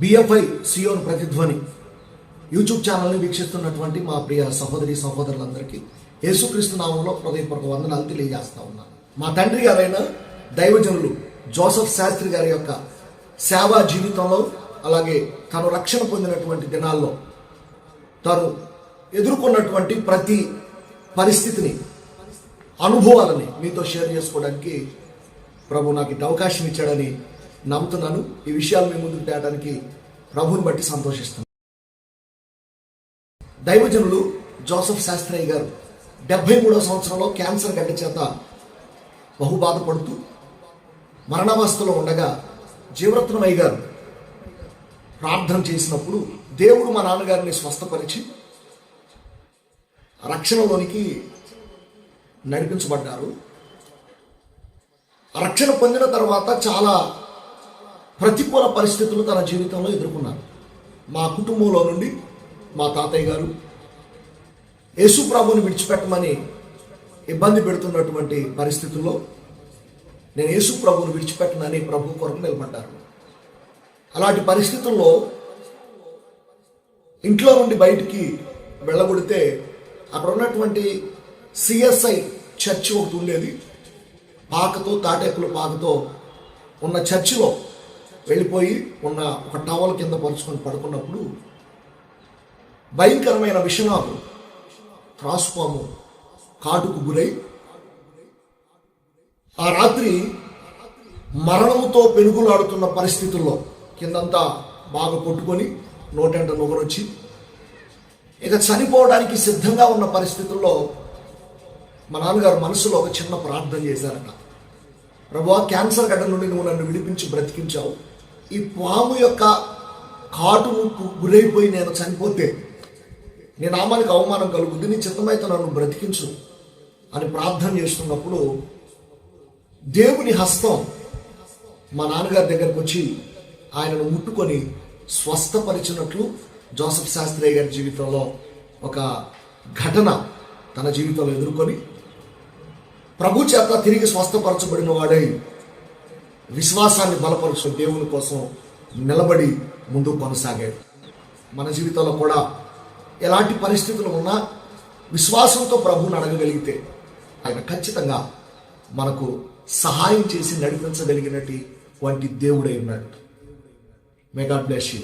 BFI సియోన్ ప్రతిధ్వని YouTube ఛానల్ని వీక్షిస్తున్నటువంటి మా ప్రియ సహోదరి సహోదరులందరికీ యేసుక్రీస్తు నామంలో హృదయపూర్వక వందనాలు తెలియజేస్తా ఉన్నాను. మా తండ్రి గారైన దైవజనులు జోసెఫ్ శాస్త్రి గారి యొక్క సేవా జీవితంలో, అలాగే తను రక్షణ పొందినటువంటి దినాల్లో తను ఎదుర్కొన్నటువంటి ప్రతి పరిస్థితిని, అనుభవాలని మీతో షేర్ చేసుకోవడానికి ప్రభు నాకు అవకాశం ఇచ్చాడని నమ్ముతున్నాను. ఈ విషయాలు మీ ముందుకు తేయడానికి ప్రభుని బట్టి సంతోషిస్తున్నాను. దైవజనులు జోసెఫ్ శాస్త్రి గారు 73వ సంవత్సరంలో క్యాన్సర్ గడ్డ చేత బహు బాధపడుతూ మరణావస్థలో ఉండగా జీవరత్నమయ్య గారు ప్రార్థన చేసినప్పుడు దేవుడు మా నాన్నగారిని స్వస్థపరిచి రక్షణలోనికి నడిపించబడ్డారు. రక్షణ పొందిన తర్వాత చాలా ప్రతికూల పరిస్థితులు తన జీవితంలో ఎదుర్కొన్నారు. మా కుటుంబంలో నుండి మా తాతయ్య గారు యేసు ప్రభువుని విడిచిపెట్టమని ఇబ్బంది పెడుతున్నటువంటి పరిస్థితుల్లో నేను యేసు ప్రభువుని విడిచిపెట్టనని ప్రభు కొరకు నిలబడ్డారు. అలాంటి పరిస్థితుల్లో ఇంట్లో నుండి బయటికి వెళ్ళగొడితే అక్కడ ఉన్నటువంటి సిఎస్ఐ చర్చ్ ఒకటి ఉండేది. పాకతో, తాటేకుల పాకతో ఉన్న చర్చిలో వెళ్ళిపోయి ఉన్న ఒక టవల్ కింద పరుచుకొని పడుకున్నప్పుడు భయంకరమైన విషనాలు, త్రాసుపాము కాటుకు గురై ఆ రాత్రి మరణముతో పెనుగులాడుతున్న పరిస్థితుల్లో కిందంతా బాగా కొట్టుకొని నోటెంట నొగరొచ్చి ఇక చనిపోవడానికి సిద్ధంగా ఉన్న పరిస్థితుల్లో మా నాన్నగారు మనసులో ఒక చిన్న ప్రార్థన చేశారట. ప్రభువా, క్యాన్సర్ గడ్డ నుండి నువ్వు నన్ను విడిపించి బ్రతికించావు. ఈ పాము యొక్క కాటుకు గురైపోయి నేను చనిపోతే నీ నామానికి అవమానం కలుగుద్ది, నీ చిత్తమైతే నన్ను బ్రతికించు అని ప్రార్థన చేస్తున్నప్పుడు దేవుని హస్తం మా నాన్నగారి దగ్గరకు వచ్చి ఆయనను ముట్టుకొని స్వస్థపరిచినట్లు జోసెఫ్ శాస్త్రి గారి జీవితంలో ఒక ఘటన తన జీవితంలో ఎదుర్కొని ప్రభు చేత తిరిగి స్వస్థపరచబడిన వాడై విశ్వాసాన్ని బలపరుచు దేవుని కోసం నిలబడి ముందుకు కొనసాగాడు. మన జీవితంలో కూడా ఎలాంటి పరిస్థితులు ఉన్నా విశ్వాసంతో ప్రభువుని అడగగలిగితే ఆయన ఖచ్చితంగా మనకు సహాయం చేసి నడిపించగలిగినటువంటి దేవుడై ఉన్నాడు. May God bless you.